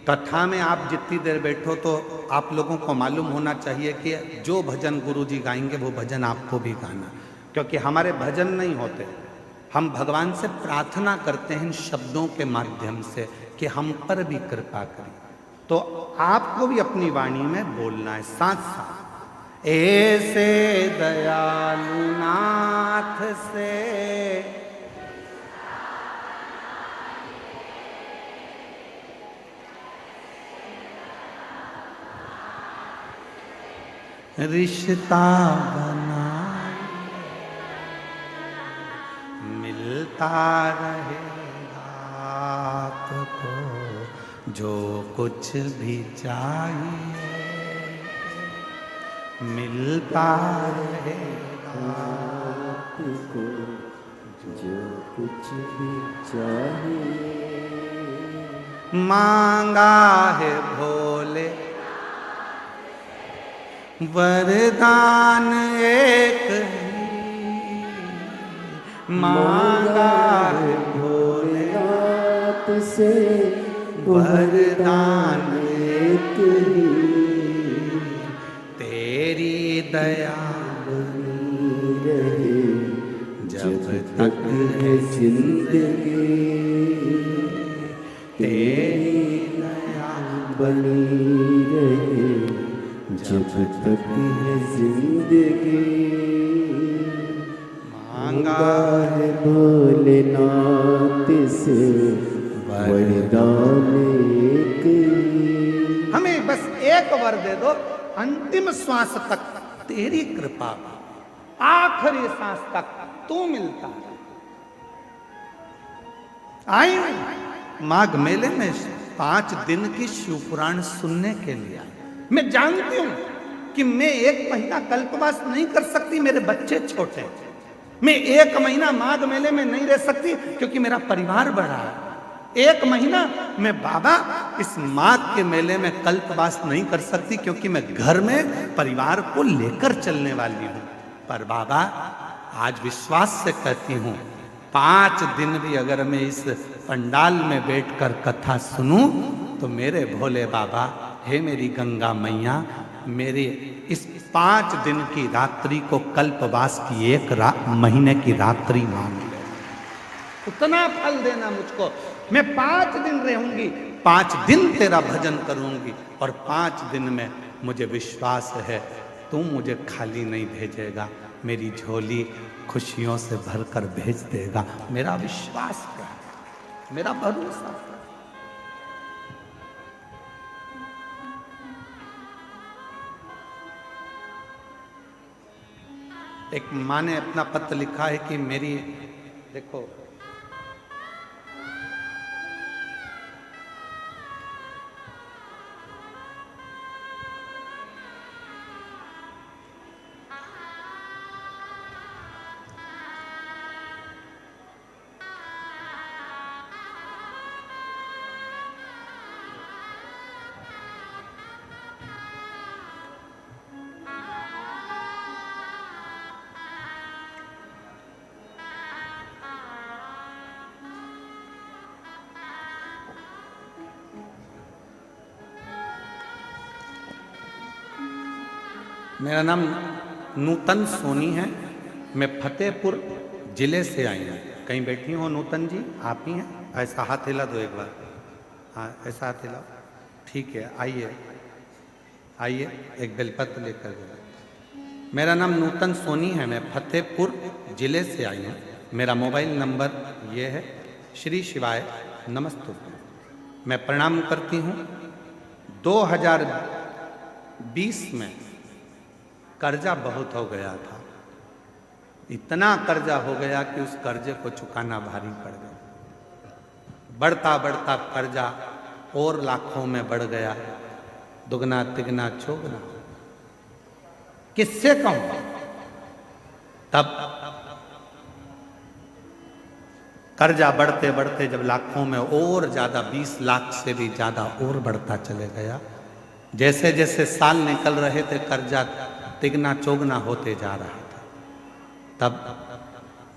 कथा में आप जितनी देर बैठो तो आप लोगों को मालूम होना चाहिए कि जो भजन गुरु जी गाएंगे वो भजन आपको भी गाना, क्योंकि हमारे भजन नहीं होते, हम भगवान से प्रार्थना करते हैं इन शब्दों के माध्यम से कि हम पर भी कृपा करें। तो आपको भी अपनी वाणी में बोलना है साथ साथ, ऐसे दयालु नाथ से रिश्ता बना मिलता रहेगा आपको जो कुछ भी चाहिए, मिलता रहेगा आपको जो कुछ भी चाहिए। मांगा है भोले वरदान एक ही, मांगा है भोलेनाथ से वरदान एक ही, तेरी दया बनी रहे जब तक है जिंदगी, तेरी दया बनी रहे जब तक है जिंदगी। मांगा है भोलेनाथ से वरदान एक ही। हमें बस एक वर दे दो, अंतिम श्वास तक तेरी कृपा, आखिरी सांस तक तू मिलता है। आई माघ मेले में 5 दिन की शिवपुराण सुनने के लिए आई। मैं जानती हूं कि मैं 1 महीना कल्पवास नहीं कर सकती, मेरे बच्चे छोटे हैं। मैं 1 महीना माघ मेले में नहीं रह सकती क्योंकि मेरा परिवार बड़ा है। 1 महीना मैं बाबा इस माघ के मेले में कल्पवास नहीं कर सकती क्योंकि मैं घर में परिवार को लेकर चलने वाली हूं। पर बाबा आज विश्वास से कहती हूं, 5 दिन भी अगर मैं इस पंडाल में बैठकर कथा सुनूं तो मेरे भोले बाबा, हे मेरी गंगा मैया, मेरे इस 5 दिन की रात्रि को कल्पवास की 1 महीने की रात्रि मान ले, उतना फल देना मुझको। मैं 5 दिन रहूंगी, 5 दिन तेरा भजन करूंगी और 5 दिन में मुझे विश्वास है तू मुझे खाली नहीं भेजेगा, मेरी झोली खुशियों से भरकर भेज देगा। मेरा विश्वास है, मेरा भरोसा है। एक माँ ने अपना पत्र लिखा है कि मेरी, देखो मेरा नाम नूतन सोनी है, मैं फतेहपुर जिले से आई हूँ। कहीं बैठी हो नूतन जी, आप ही हैं? ऐसा हाथ हिला दो एक बार, हाँ ऐसा हाथ हिलाओ, ठीक है। आइए आइए, एक बेलपत्र लेकर जाओ। मेरा नाम नूतन सोनी है, मैं फतेहपुर जिले से आई हूँ। मेरा मोबाइल नंबर ये है। श्री शिवाय नमस्तुभ्यं। मैं प्रणाम करती हूँ। 2020 में कर्जा बहुत हो गया था, इतना कर्जा हो गया कि उस कर्जे को चुकाना भारी पड़ गया। बढ़ता बढ़ता कर्जा और लाखों में बढ़ गया, दुगना तिगना चौगना, किससे कहूं। तब कर्जा बढ़ते बढ़ते जब लाखों में और ज्यादा, 20 लाख से भी ज्यादा और बढ़ता चले गया। जैसे जैसे साल निकल रहे थे कर्जा तिगना चौगना होते जा रहा था। तब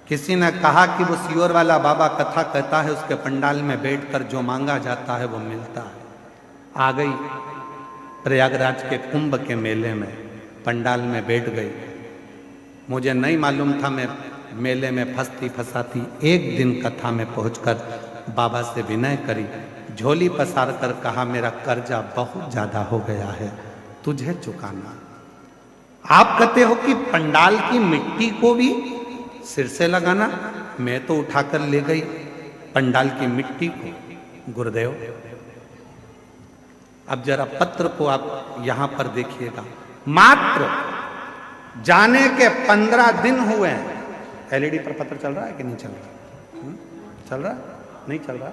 किसी ने कहा कि वो सियोर वाला बाबा कथा कहता है, उसके पंडाल में बैठकर जो मांगा जाता है वो मिलता है। आ गई प्रयागराज के कुंभ के मेले में, पंडाल में बैठ गई। मुझे नहीं मालूम था, मैं मेले में फंसती फंसाती एक दिन कथा में पहुंचकर बाबा से विनय करी, झोली पसार कर कहा, मेरा कर्जा बहुत ज्यादा हो गया है, तुझे चुकाना। आप कहते हो कि पंडाल की मिट्टी को भी सिर से लगाना, मैं तो उठाकर ले गई पंडाल की मिट्टी को। गुरुदेव, अब जरा पत्र को आप यहां पर देखिएगा, मात्र जाने के 15 दिन हुए हैं। एलईडी पर पत्र चल रहा है कि नहीं चल रहा? चल रहा? नहीं चल रहा?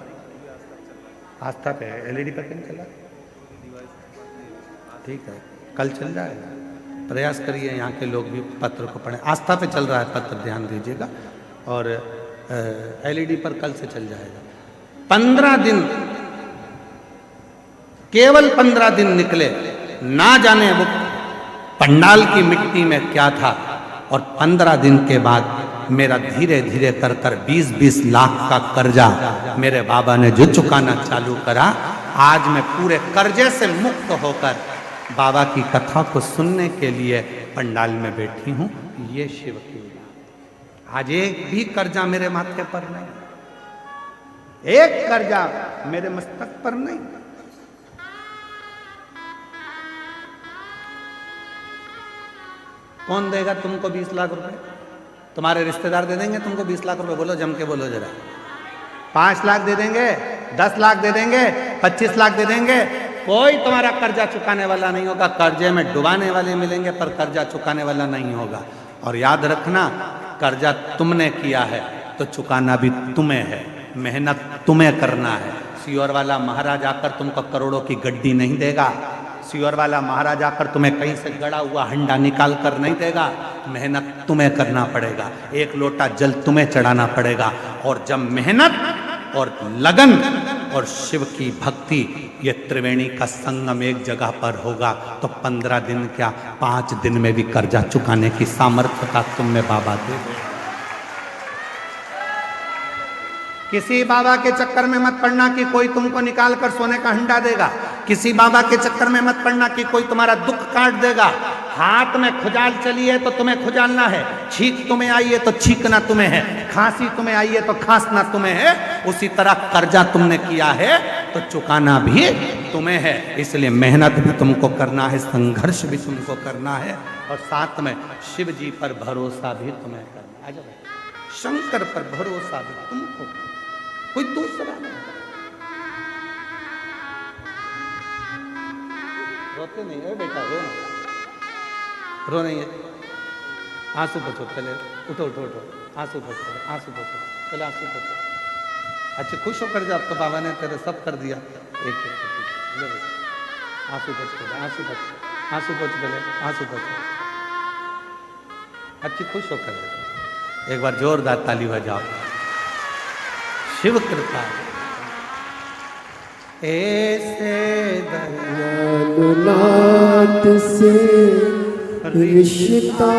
आस्था पे है, एलईडी पर क्यों चल रहा? ठीक है, कल चल जाएगा। प्रयास करिए यहाँ के लोग भी पत्र को पढ़ें। आस्था पे चल रहा है पत्र, ध्यान दीजिएगा, और एलईडी पर कल से चल जाएगा। 15 दिन, केवल 15 दिन निकले, ना जाने वो पंडाल की मिट्टी में क्या था। और 15 दिन के बाद मेरा धीरे धीरे कर कर 20-20 लाख का कर्जा मेरे बाबा ने जो चुकाना चालू करा, आज मैं पूरे कर्जे से मुक्त होकर बाबा की कथा को सुनने के लिए पंडाल में बैठी हूं। ये शिव की लीला। आज एक भी कर्जा मेरे माथे पर नहीं, एक कर्जा मेरे मस्तक पर नहीं। कौन देगा तुमको 20 लाख रुपए? तुम्हारे रिश्तेदार दे देंगे तुमको 20 लाख रुपए? बोलो, जम के बोलो जरा। 5 लाख दे देंगे, 10 लाख दे देंगे, 25 लाख दे देंगे, कोई तुम्हारा कर्जा चुकाने वाला नहीं होगा। कर्जे में डुबाने वाले मिलेंगे पर कर्जा चुकाने वाला नहीं होगा। और याद रखना, कर्जा तुमने किया है तो चुकाना भी तुम्हें है, मेहनत तुम्हें करना है। सियोर वाला महाराज आकर तुमको करोड़ों की गड्डी नहीं देगा, सियोर वाला महाराज आकर तुम्हें कहीं से गड़ा हुआ हंडा निकाल कर नहीं देगा। मेहनत तुम्हें करना पड़ेगा, एक लोटा जल तुम्हें चढ़ाना पड़ेगा। और जब मेहनत और लगन और शिव की भक्ति, ये त्रिवेणी का संगम एक जगह पर होगा तो 15 दिन क्या 5 दिन में भी कर्जा चुकाने की सामर्थ्यता तुम में बाबा दे। किसी बाबा के चक्कर में मत पड़ना कि कोई तुमको निकाल कर सोने का हंडा देगा। किसी बाबा के चक्कर में मत पड़ना कि कोई तुम्हारा दुख काट देगा। हाथ में खुजाल चली है तो तुम्हें खुजालना है, छींक तुम्हें आई है तो छींकना तुम्हें है, खांसी तुम्हें आई है तो खांसना तुम्हें है। उसी तरह कर्जा तुमने किया है तो चुकाना भी तुम्हें है। इसलिए मेहनत भी तुमको करना है, संघर्ष भी तुमको करना है, और साथ में शिव जी पर भरोसा भी तुम्हें करना है। शंकर पर भरोसा भी तुमको, कोई दूसरा नहीं। रोते नहीं है बेटा, रो नहीं है। आंसू पोछो पहले, उठो उठो उठो, आंसू पोछो पहले, आंसू पोछो पहले, आंसू पोछो। अच्छा खुश होकर जा, अब तो बाबा ने तेरे सब कर दिया। एक आंसू पोछ पहले, आंसू पोछ, आंसू पोछ पहले, आंसू पोछो। अच्छी खुश होकर एक बार जोरदार ताली बजाओ। शिव कृपा ऐसे दयालुनाथ से रिश्ता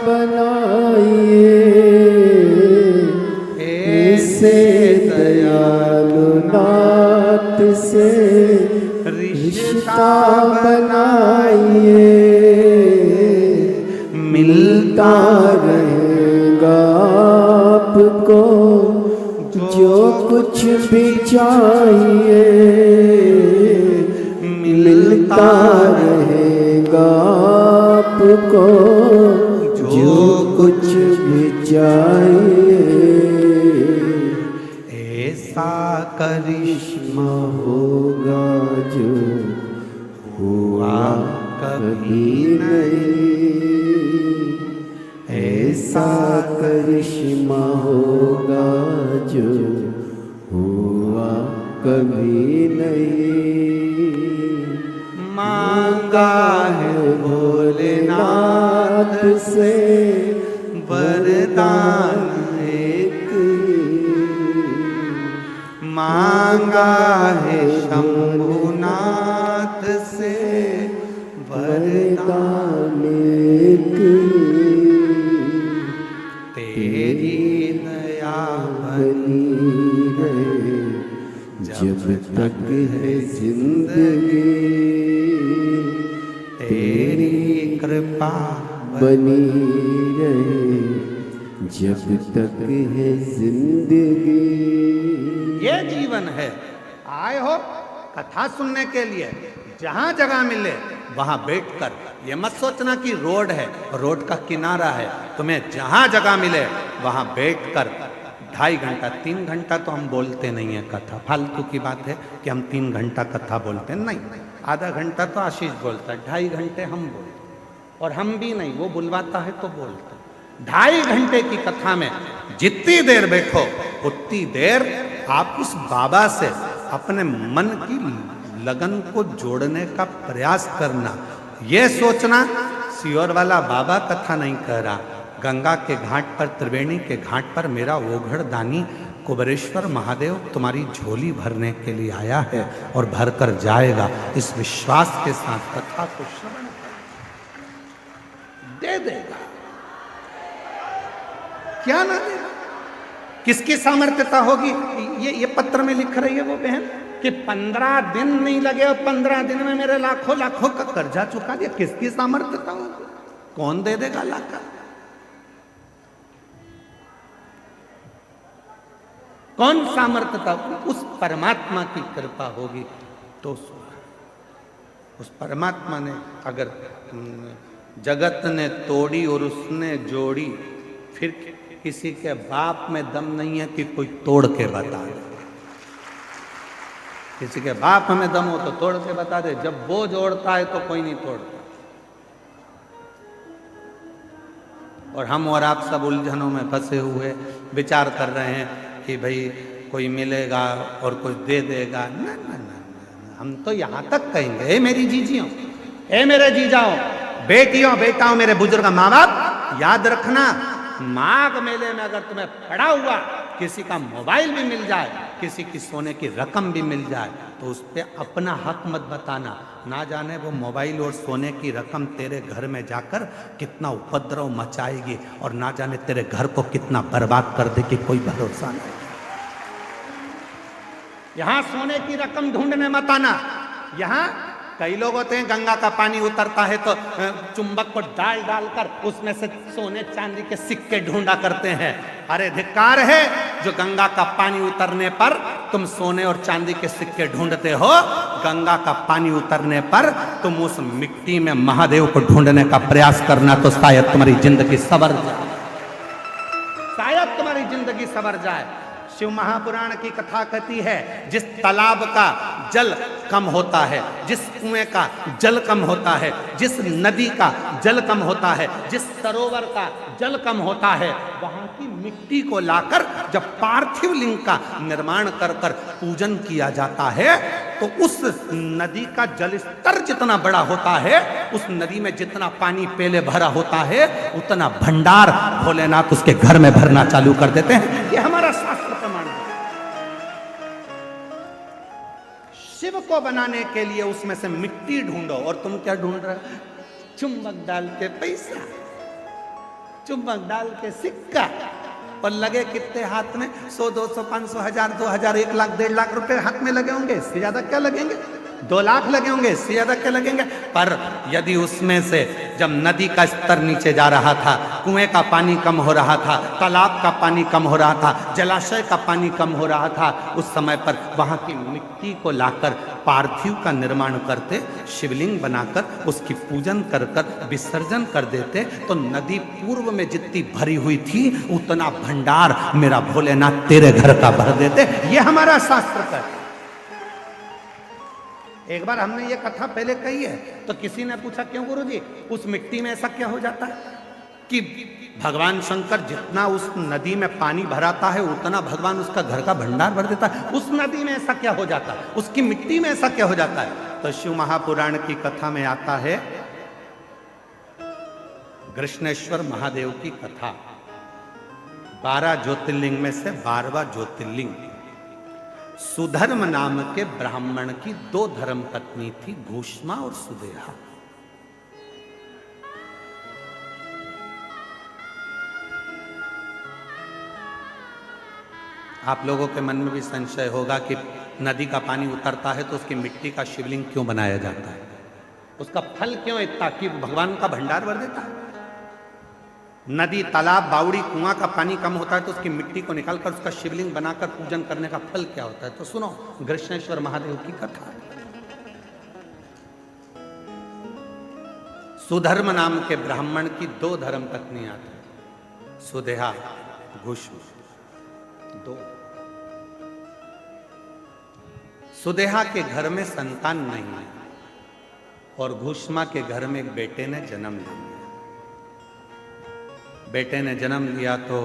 बनाइए, ऐसे दयालुनाथ से रिश्ता बनाइए, मिलता रहेगा आपको जो कुछ भी चाहिए, मिलता रहेगा आपको जो कुछ भी चाहिए। ऐसा करिश्मा होगा जो हुआ कभी नहीं, ऐसा करिश्मा होगा जो हुआ कभी नहीं। मांगा है भोलेनाथ से वरदान एक, मांगा है शंभुनाथ से वरदान एक, तेरी दया बनी है जब तक है जिंदगी, जिंदगी तेरी कृपा बनी रहे जब तक है जिंदगी। ये जीवन है। आए हो कथा सुनने के लिए, जहां जगह मिले वहां बैठकर, ये मत सोचना कि रोड है, रोड का किनारा है, तुम्हें जहां जगह मिले वहां बैठकर 2.5 घंटा 3 घंटा तो हम बोलते नहीं है कथा, फालतू की बात है कि हम 3 घंटा कथा बोलते हैं, नहीं, आधा घंटा तो आशीष बोलता है, 2.5 घंटे हम बोलते, और हम भी नहीं, वो बुलवाता है तो बोलते। 2.5 घंटे की कथा में जितनी देर बैठो उतनी देर आप उस बाबा से अपने मन की लगन को जोड़ने का प्रयास करना। ये सोचना सियोर वाला बाबा कथा नहीं कह रहा, गंगा के घाट पर, त्रिवेणी के घाट पर मेरा ओघड़ दानी कुबेरेश्वर महादेव तुम्हारी झोली भरने के लिए आया है और भर कर जाएगा। इस विश्वास के साथ कथा को श्रवण दे देगा, क्या ना देगा। किसकी सामर्थ्यता होगी? ये पत्र में लिख रही है वो बहन कि 15 दिन नहीं लगे और 15 दिन में मेरे लाखों लाखों का कर्जा चुका दिया। किसकी सामर्थ्यता होगी? कौन दे देगा लाखा? कौन सामर्थ्यता? उस परमात्मा की कृपा होगी तो उस परमात्मा ने अगर जगत ने तोड़ी और उसने जोड़ी, फिर किसी के बाप में दम नहीं है कि कोई तोड़ के बता दे। किसी के बाप में दम हो तो तोड़ के बता दे, जब वो जोड़ता है तो कोई नहीं तोड़ता। और हम और आप सब उलझनों में फंसे हुए विचार कर रहे हैं कि भाई कोई मिलेगा और कुछ दे देगा। ना ना ना, हम तो यहां तक कहेंगे, ए मेरी जीजियों, ए मेरे जीजाओं, बेटियों बेटाओं, मेरे बुजुर्ग माँ बाप, याद रखना, माघ मेले में अगर तुम्हें पड़ा हुआ किसी का मोबाइल भी मिल जाए, किसी की सोने की रकम भी मिल जाए, तो उस पर अपना हक मत बताना। ना जाने वो मोबाइल और सोने की रकम तेरे घर में जाकर कितना उपद्रव मचाएगी और ना जाने तेरे घर को कितना बर्बाद कर देगी, कोई भरोसा नहीं। यहां सोने की रकम ढूंढने मत आना। यहां कई लोग होते हैं, गंगा का पानी उतरता है तो चुंबक को डाल डालकर उसमें से सोने चांदी के सिक्के ढूंढा करते हैं। अरे धिक्कार है जो गंगा का पानी उतरने पर तुम सोने और चांदी के सिक्के ढूंढते हो। गंगा का पानी उतरने पर तुम उस मिट्टी में महादेव को ढूंढने का प्रयास करना, तो शायद तुम्हारी जिंदगी संवर जाए, शायद तुम्हारी जिंदगी संवर जाए। शिव महापुराण की कथा कहती है, जिस तालाब का जल कम होता है, जिस कुएं का जल कम होता है, जिस नदी का जल कम होता है, जिस सरोवर का जल कम होता है, वहां की मिट्टी को लाकर जब पार्थिव लिंग का निर्माण कर कर पूजन किया जाता है, तो उस नदी का जल स्तर जितना बड़ा होता है, उस नदी में जितना पानी पहले भरा होता है, उतना भंडार भोलेनाथ उसके घर में भरना चालू कर देते हैं। ये हमारा शास्त्र प्रमाण है। शिव को बनाने के लिए उसमें से मिट्टी ढूंढो, और तुम क्या ढूंढ रहे हो? चुंबक डाल के पैसा, चुंबक डाल के सिक्का, और लगे कितने हाथ में? 100, 200, 500, 1000, 2000, 1 लाख, 1.5 लाख रुपए हाथ में लगे होंगे। इससे ज्यादा क्या लगेंगे? 2 लाख लगे होंगे, इससे ज्यादा क्या लगेंगे? पर यदि उसमें से जब नदी का स्तर नीचे जा रहा था, कुएं का पानी कम हो रहा था, तालाब का पानी कम हो रहा था, जलाशय का पानी कम हो रहा था, उस समय पर वहां की मिट्टी को लाकर पार्थिव का निर्माण करते, शिवलिंग बनाकर उसकी पूजन कर कर विसर्जन कर देते, तो नदी पूर्व में जितनी भरी हुई थी उतना भंडार मेरा भोलेनाथ तेरे घर का भर देते। ये हमारा शास्त्र का। एक बार हमने ये कथा पहले कही है, तो किसी ने पूछा, क्यों गुरुजी, उस मिट्टी में ऐसा क्या हो जाता है कि भगवान शंकर जितना उस नदी में पानी भराता है उतना भगवान उसका घर का भंडार भर देता है, उस नदी में ऐसा क्या हो जाता है, उसकी मिट्टी में ऐसा क्या हो जाता है? तो शिव महापुराण की कथा में आता है, कृष्णेश्वर महादेव की कथा, 12 ज्योतिर्लिंग में से 12वां ज्योतिर्लिंग। सुधर्म नाम के ब्राह्मण की 2 धर्म पत्नी थी, घूष्मा और सुदेहा। आप लोगों के मन में भी संशय होगा कि नदी का पानी उतरता है तो उसकी मिट्टी का शिवलिंग क्यों बनाया जाता है, उसका फल क्यों इतना कि भगवान का भंडार भर देता है। नदी, तालाब, बावड़ी, कुआं का पानी कम होता है तो उसकी मिट्टी को निकालकर उसका शिवलिंग बनाकर पूजन करने का फल क्या होता है। तो सुनो घृष्णेश्वर महादेव की कथा। सुधर्म नाम के ब्राह्मण की 2 धर्म पत्नियां थी, सुदेहा, घुष्म, 2। सुदेहा के घर में संतान नहीं है और घुष्मा के घर में एक बेटे ने जन्म लिया। बेटे ने जन्म लिया तो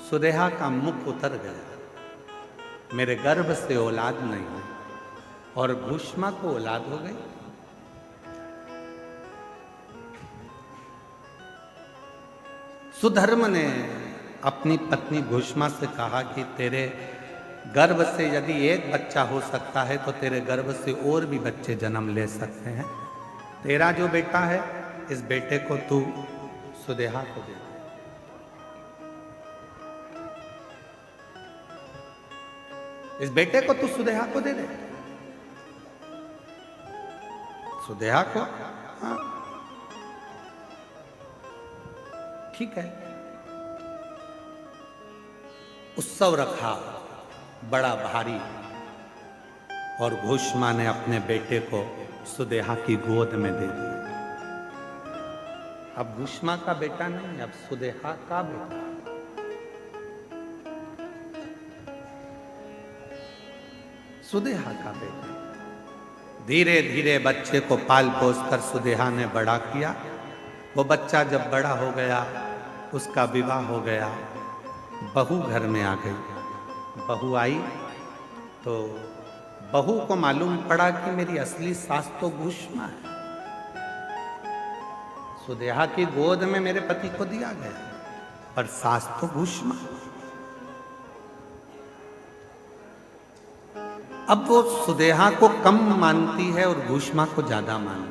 सुदेहा का मुख उतर गया, मेरे गर्भ से औलाद नहीं है, और घुष्मा को औलाद हो गई। सुधर्म ने अपनी पत्नी घुष्मा से कहा कि तेरे गर्भ से यदि एक बच्चा हो सकता है तो तेरे गर्भ से और भी बच्चे जन्म ले सकते हैं। तेरा जो बेटा है इस बेटे को तू सुदेहा को दे। इस बेटे को तू सुदेहा को दे दे। सुदेहा को, हाँ ठीक है। उत्सव रखा बड़ा भारी और घुष्मा ने अपने बेटे को सुदेहा की गोद में दे दिया। अब घुष्मा का बेटा नहीं, अब सुदेहा का बेटा। सुदेहा का बेटा। धीरे धीरे बच्चे को पाल पोस कर सुदेहा ने बड़ा किया। वो बच्चा जब बड़ा हो गया उसका विवाह हो गया, बहू घर में आ गई। बहू आई तो बहू को मालूम पड़ा कि मेरी असली सास तो घुष्मा है, सुदेहा की गोद में मेरे पति को दिया गया, पर सास तो घुष्मा। अब वो सुदेहा को कम मानती है और घुष्मा को ज्यादा मानती है।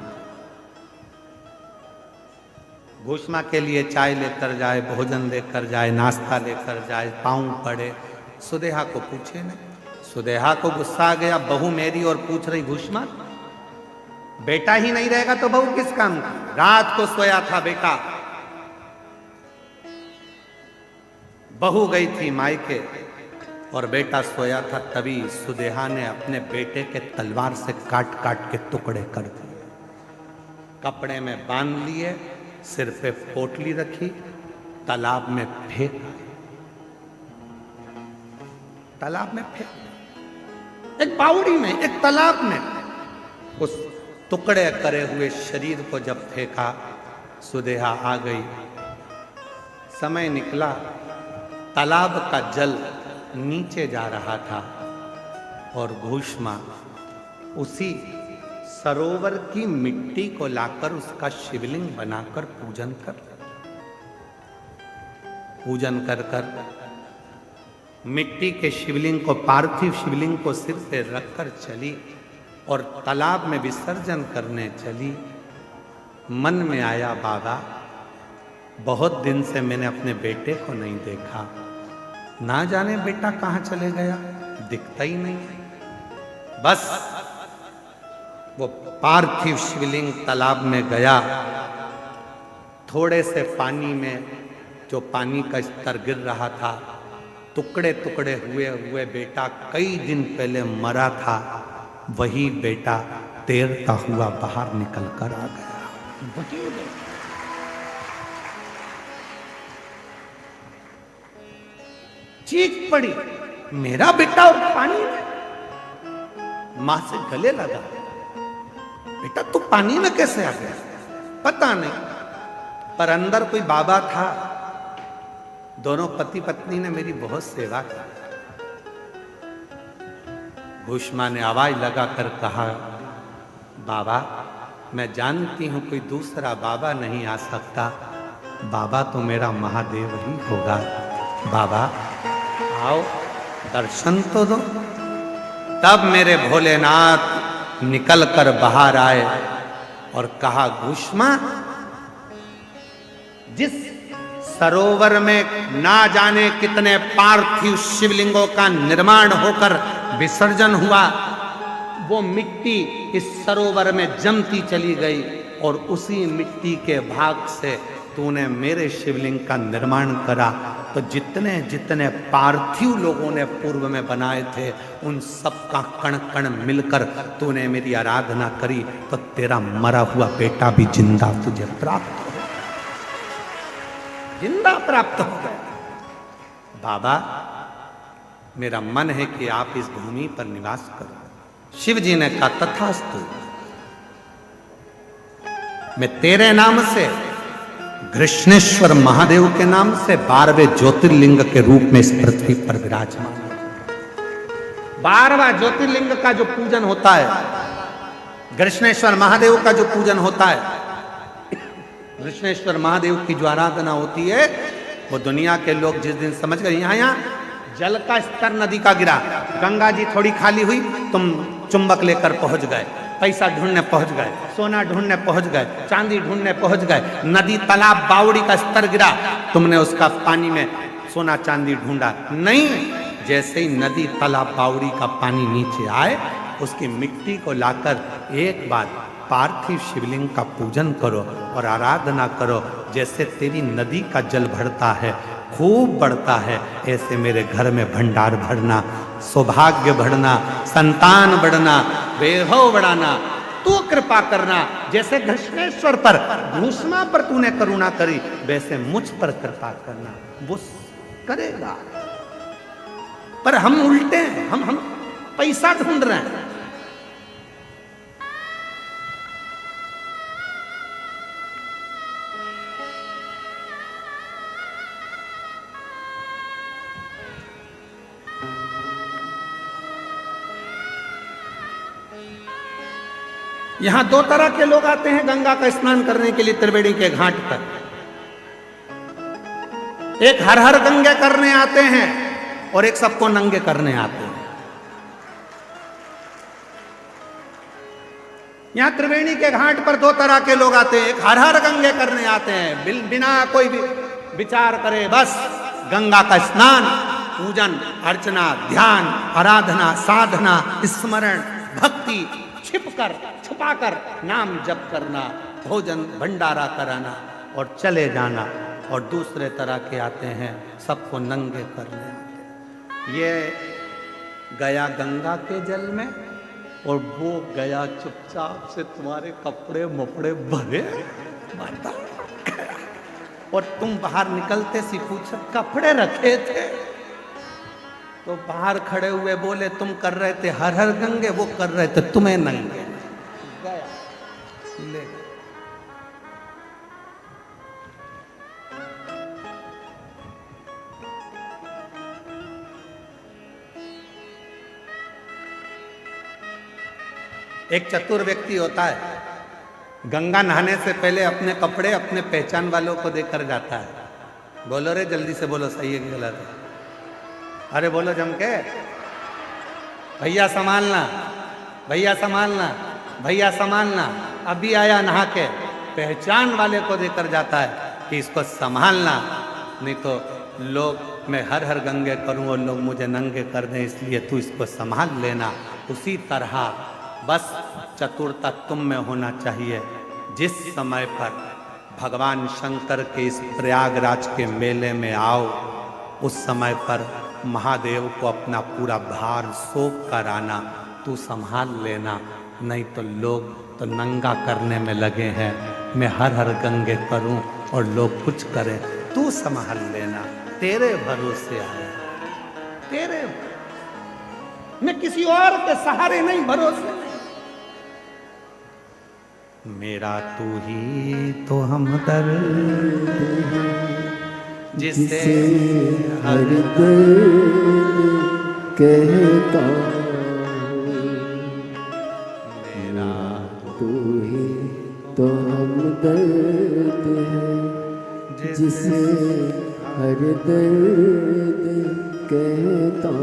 घुष्मा के लिए चाय लेकर जाए, भोजन लेकर जाए, नाश्ता लेकर जाए, पाँव पड़े, सुदेहा को पूछे नहीं। सुदेहा को गुस्सा आ गया, बहू मेरी और पूछ रही घुष्मा। बेटा ही नहीं रहेगा तो बहू किस काम की। रात को सोया था बेटा, बहू गई थी मायके और बेटा सोया था, तभी सुदेहा ने अपने बेटे के तलवार से काट काट के टुकड़े कर दिए। कपड़े में बांध लिए, सिर पे पोटली रखी, तालाब में फेंक। तालाब में फेंक, एक बावड़ी में, एक तालाब में। उस टुकड़े करे हुए शरीर को जब फेंका, सुदेहा आ गई। समय निकला, तालाब का जल नीचे जा रहा था और घुष्मा उसी सरोवर की मिट्टी को लाकर उसका शिवलिंग बनाकर पूजन कर मिट्टी के शिवलिंग को, पार्थिव शिवलिंग को सिर पे रखकर चली और तालाब में विसर्जन करने चली। मन में आया, बाबा बहुत दिन से मैंने अपने बेटे को नहीं देखा, ना जाने बेटा कहाँ चले गया, दिखता ही नहीं। बस वो पार्थिव शिवलिंग तालाब में गया। थोड़े से पानी में, जो पानी का स्तर गिर रहा था, टुकड़े टुकड़े हुए बेटा कई दिन पहले मरा था, वही बेटा तैरता हुआ बाहर निकल कर आ गया। चीख पड़ी, मेरा बेटा और पानी में। मां से गले लगा, बेटा तू पानी में कैसे आ गया? पता नहीं, पर अंदर कोई बाबा था। दोनों पति पत्नी ने मेरी बहुत सेवा की। घुष्मा ने आवाज लगाकर कहा, बाबा मैं जानती हूं कोई दूसरा बाबा नहीं आ सकता, बाबा तो मेरा महादेव ही होगा। बाबा आओ दर्शन तो दो। तब मेरे भोलेनाथ निकल कर बाहर आए और कहा, घुष्मा जिस सरोवर में ना जाने कितने पार्थिव शिवलिंगों का निर्माण होकर विसर्जन हुआ। वो मिट्टी इस सरोवर में जमती चली गई और उसी मिट्टी के भाग से तूने मेरे शिवलिंग का निर्माण करा। तो जितने जितने पार्थिव लोगों ने पूर्व में बनाए थे उन सब का कण कण मिलकर तूने मेरी आराधना करी, तो तेरा मरा हुआ बेटा भी जिंदा तुझे प्राप्त हो, जिंदा प्राप्त हो गया। बाबा, मेरा मन है कि आप इस भूमि पर निवास करो। शिव जी ने कहा तथास्तु, मैं तेरे नाम से, कृष्णेश्वर महादेव के नाम से 12वें ज्योतिर्लिंग के रूप में इस पृथ्वी पर विराजमान। 12वां ज्योतिर्लिंग का जो पूजन होता है, कृष्णेश्वर महादेव का जो पूजन होता है, कृष्णेश्वर महादेव की जो आराधना होती है, वो दुनिया के लोग जिस दिन समझ गए यहाँ जल का स्तर नदी का गिरा, गंगा जी थोड़ी खाली हुई, तुम चुंबक लेकर पहुंच गए, पैसा ढूंढने पहुंच गए, सोना ढूंढने पहुंच गए, चांदी ढूंढने पहुंच गए, नदी तालाब बावड़ी का स्तर गिरा, तुमने उसका पानी में सोना चांदी ढूंढा नहीं। जैसे ही नदी तालाब बावड़ी का पानी नीचे आए, उसकी मिट्टी को लाकर एक बार पार्थिव शिवलिंग का पूजन करो और आराधना करो। जैसे तेरी नदी का जल बढ़ता है, खूब बढ़ता है, ऐसे मेरे घर में भंडार भरना, सौभाग्य बढ़ना, संतान बढ़ना, वैभव बढ़ाना, तू कृपा करना। जैसे घृष्णेश्वर पर, भूष्मा पर तूने करुणा करी, वैसे मुझ पर कृपा करना। वो करेगा, पर हम उल्टे हैं, हम पैसा ढूंढ रहे हैं। यहां 2 तरह के लोग आते हैं गंगा का स्नान करने के लिए त्रिवेणी के घाट पर। एक हर हर गंगे करने आते हैं और एक सबको नंगे करने आते हैं। यहां त्रिवेणी के घाट पर 2 तरह के लोग आते हैं। एक हर हर गंगे करने आते हैं, बिना कोई भी विचार करे, बस गंगा का स्नान, पूजन अर्चना, ध्यान, आराधना, साधना, स्मरण, भक्ति, छिपकर छुपाकर नाम जप करना, भोजन भंडारा कराना और चले जाना। और दूसरे तरह के आते हैं, सबको नंगे करने आते। ये गया गंगा के जल में और वो गया चुपचाप से तुम्हारे कपड़े मपड़े भरे, और तुम बाहर निकलते सी पूछा कपड़े रखे थे, तो बाहर खड़े हुए बोले तुम कर रहे थे हर हर गंगे, वो कर रहे थे तुम्हें नंगे। गया ले। एक चतुर व्यक्ति होता है, गंगा नहाने से पहले अपने कपड़े अपने पहचान वालों को देकर जाता है। बोलो रे जल्दी से बोलो, सही है कि गलत है? अरे बोलो जम के, भैया संभालना, भैया संभालना, भैया संभालना। अभी आया नहा के, पहचान वाले को देकर जाता है कि इसको संभालना, नहीं तो लोग मैं हर हर गंगे करूं और लोग मुझे नंगे कर दें, इसलिए तू इसको संभाल लेना। उसी तरह बस चतुरता तुम में होना चाहिए। जिस समय पर भगवान शंकर के इस प्रयागराज के मेले में आओ, उस समय पर महादेव को अपना पूरा भार सौंप कर आना, तू संभाल लेना। नहीं तो लोग तो नंगा करने में लगे हैं, मैं हर हर गंगे करूं और लोग कुछ करें, तू संभाल लेना। तेरे भरोसे आया, तेरे, मैं किसी और के सहारे नहीं, भरोसे नहीं। मेरा तू ही तो हमदर्द जिसे हर दर्द कहता, मेरा तू ही तो हमदर्द है जिसे हर दर्द कहता।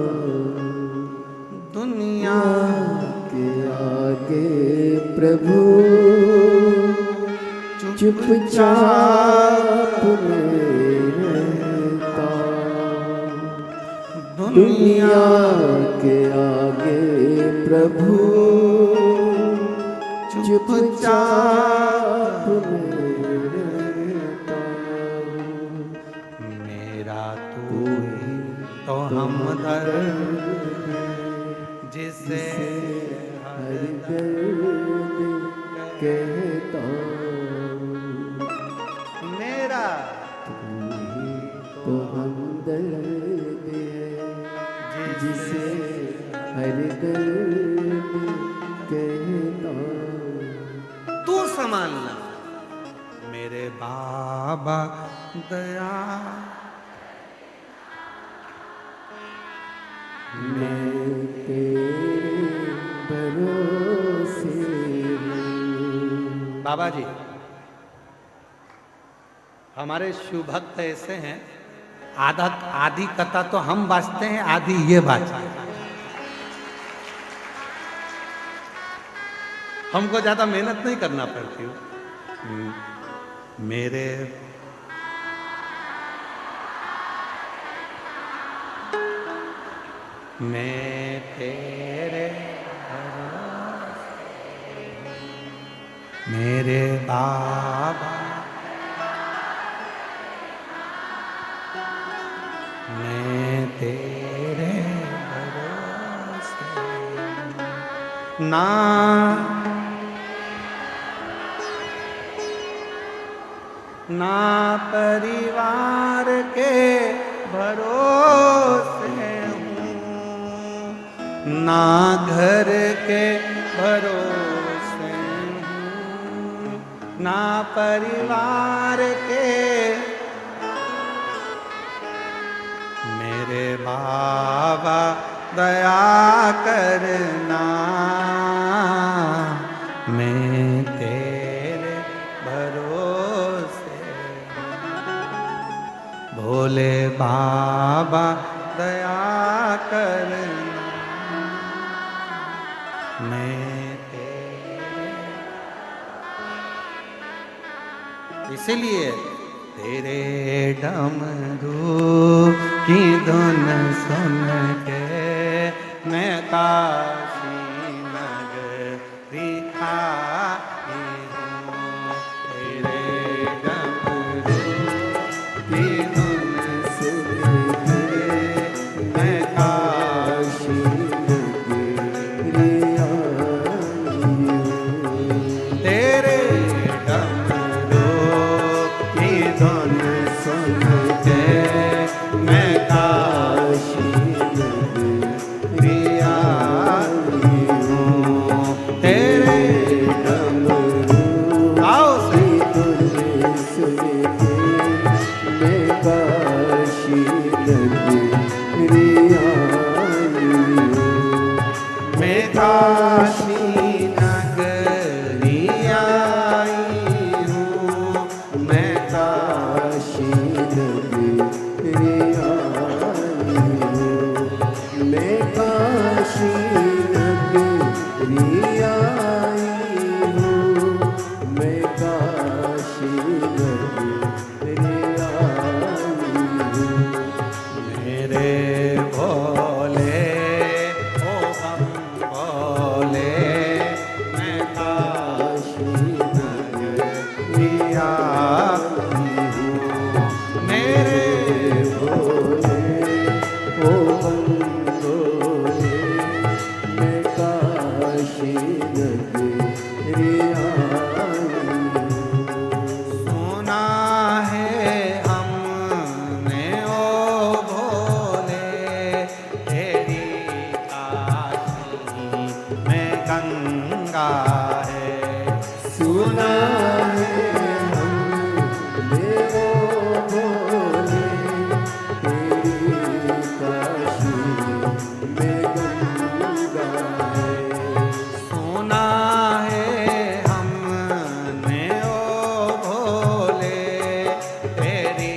दुनिया के आगे प्रभु चुपचाप में दुनिया के आगे प्रभु चुपचाप में रहता हूँ। मेरा तू ही तो हमदर्द जिसे हर दर्द कहता हूँ। मेरा तो हमदर्द है जिसे हर दर्द कहता हूँ। तू संभालना मेरे बाबा दया मैं तेरे भरोसे हूँ। बाबा जी हमारे शिव भक्त ऐसे हैं, आधी कथा तो हम बाजते हैं, आधी ये बाजते हैं। हमको ज्यादा मेहनत नहीं करना पड़ती। मेरे मैं तेरे मेरे बाबा मैं तेरे भरोसे ना परिवार के भरोसे हूँ, ना घर के भरोसे हूँ, ना परिवार के। मेरे बाबा दया करना मैं तेरे भरोसे। भोले बाबा दया करना मैं तेरे। इसीलिए तेरे डमरू की धुन सुन के मैं काशी नगरी आई हूँ। तेरे डमरू की धुन सुन के मैं काशी नगरी आई हूँ। तेरे डमरू की धुन सुन के मैं काशी नगरी आई हूँ। तेरे डमरू आओ से सुन के मैं काशी नगरी आई हूँ। मैं काशी नगरी आई हूँ। मैं काशी नगरी आई हूँ। मैं काशी नगरी आई हूँ। मैं काशी नगरी आई हूँ। मेरे भोले ओ हम भोले मैं काशी नगरी आई हूँ। मेरे भोले ओ बंदोले मैं काशी नगरी आई हूँ। सुना है हमने ओ भोले तेरी काशी में गंगा है। सुना है हमने ओ भोले तेरी काशी में गंगा है। सुना है हमने ओ भोले तेरी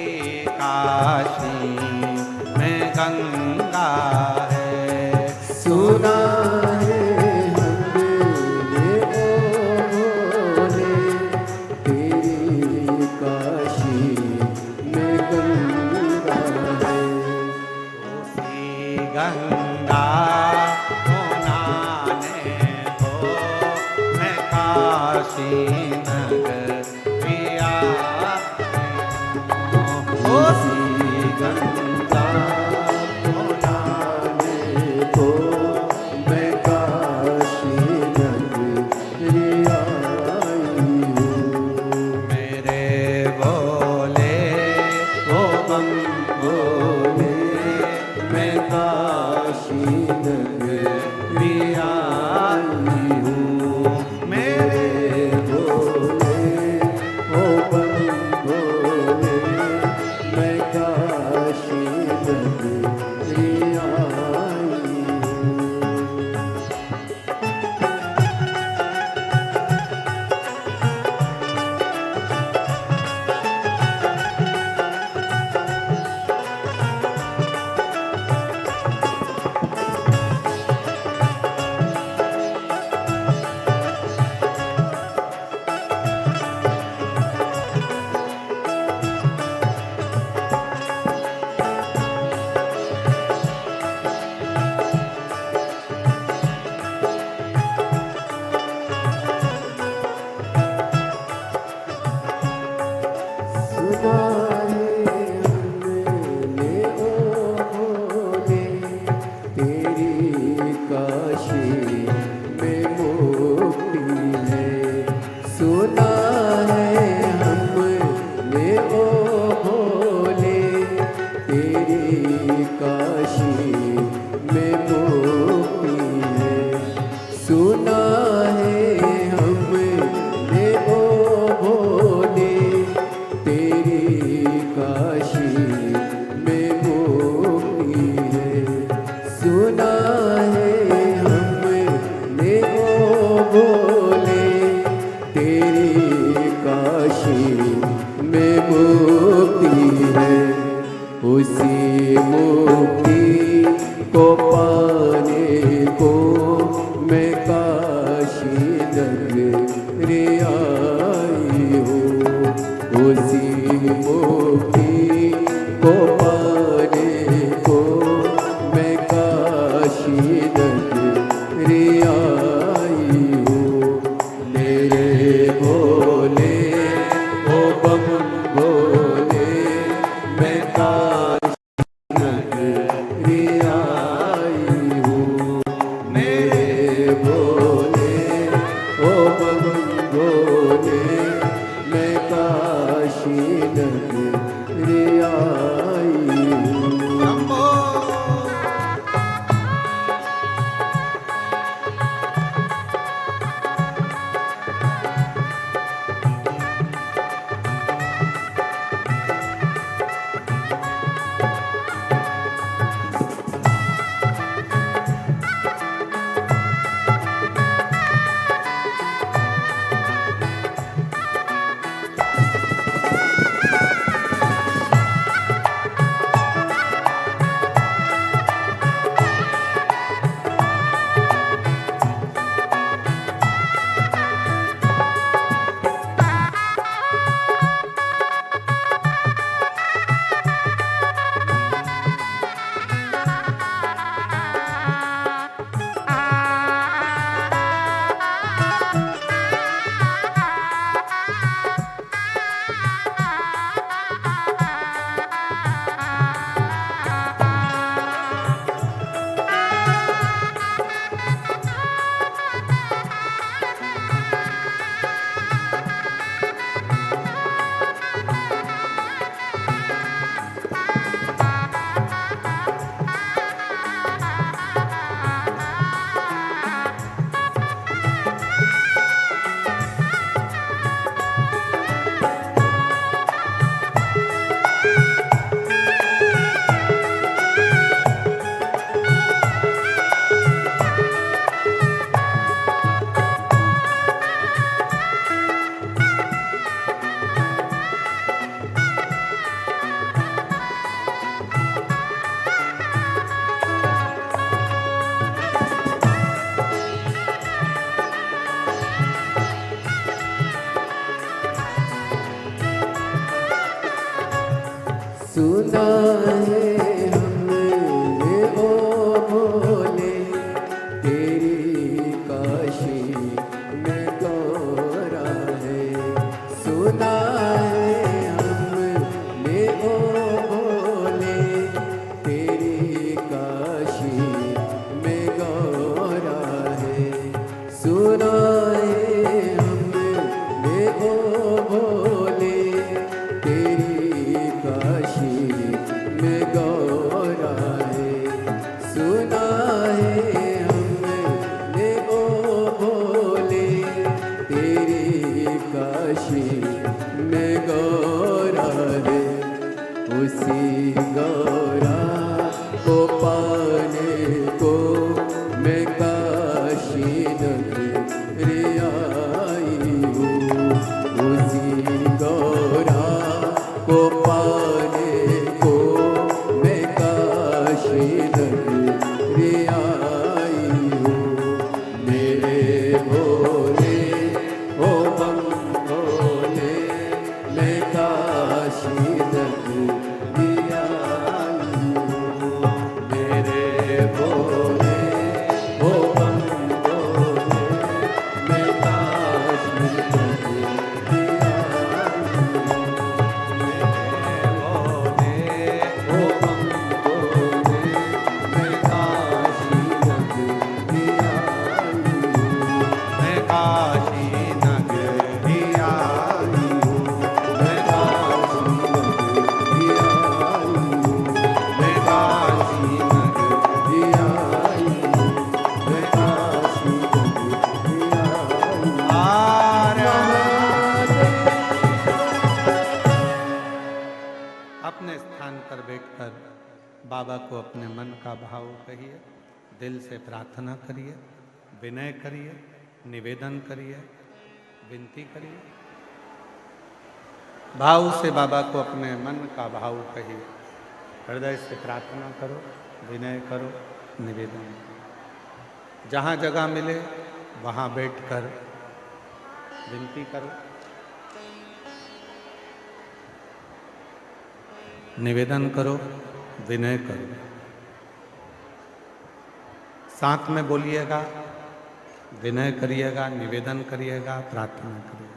काशी में गंगा है। सुना है हमने ओ भोले काशी नगरिया ओ सी गंगा बुलाने को मैं काशी नगरी आई हूँ। मेरे बोले ओ बम बोले मैं काशी नगरी आई हूँ। मेरे बोले ओ बम बोले मैं काशी नगरी आई हूँ। सुना है हमने ओ भोले तेरी काशी में मुक्ति है। सुना है हमने ओ भोले तेरी काशी में मुक्ति है। सुना है हमने ओ भोले तेरी काशी में मुक्ति है। उसी मुक्ति को पाने को मैं काशी नगरी आई हूँ। उसी मुक्ति को पाने को मैं काशी नगरी आई हूँ। मेरे भोले ओ बम भोले मैं काशी नगरी आई हूँ। मेरे भोले ओ बम भोले मैं काशी नगरी आई हूँ। नमो सुना है हमने ओ भोले तेरी काशी में गौरा है हमने ओ भोले तेरी काशी में गौरा है। सुना है हमने ओ भोले तेरी काशी में गौरा है। उसी गौरा को पाने को मैं काशी नगरी आई हूँ। उसी गौरा को पाने को मैं काशी नगरी आई हूँ। मेरे भोले ओ बम भोले मैं काशी नगरी आई हूँ। मेरे भोले ओ बम भोले मैं काशी नगरी आई हूँ। मेरे भोले ओ बम भोले मैं काशी नगरी आई हूँ। मैं काशी नगरी आई हूँ। मैं काशी नगरी आई हूँ। मैं काशी नगरी आई हूँ। मैं काशी नगरी आई हूँ। अपने स्थान पर बैठकर बाबा को अपने मन का भाव कहिए, दिल से प्रार्थना करिए, विनय करिए, निवेदन करिए, विनती करिए। भाव से बाबा को अपने मन का भाव कहिए, हृदय से प्रार्थना करो, विनय करो, निवेदन करो। जहाँ जगह मिले वहाँ बैठकर विनती करो, निवेदन करो, विनय करो। साथ में बोलिएगा, विनय करिएगा, निवेदन करिएगा, प्रार्थना करिएगा।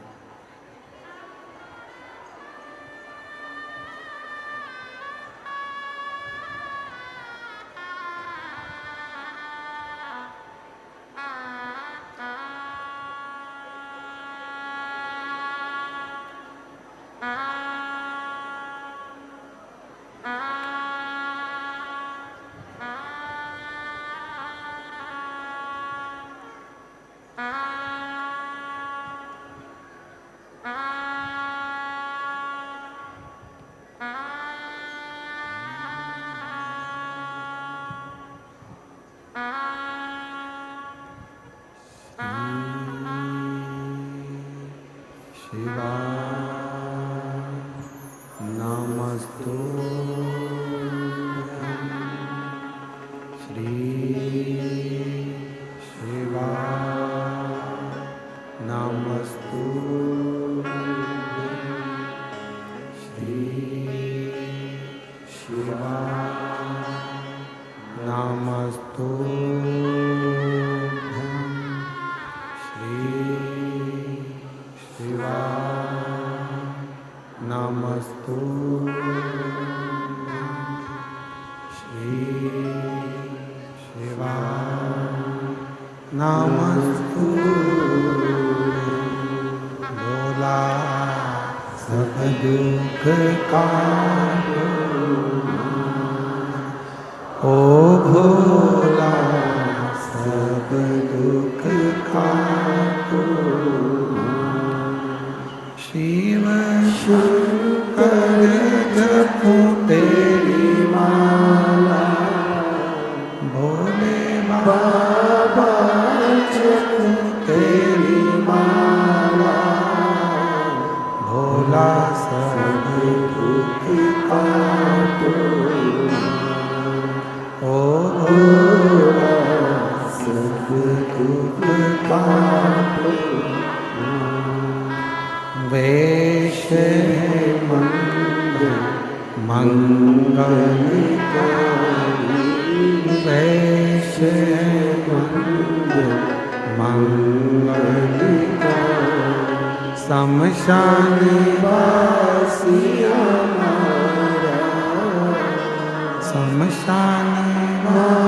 शमशान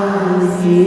वासी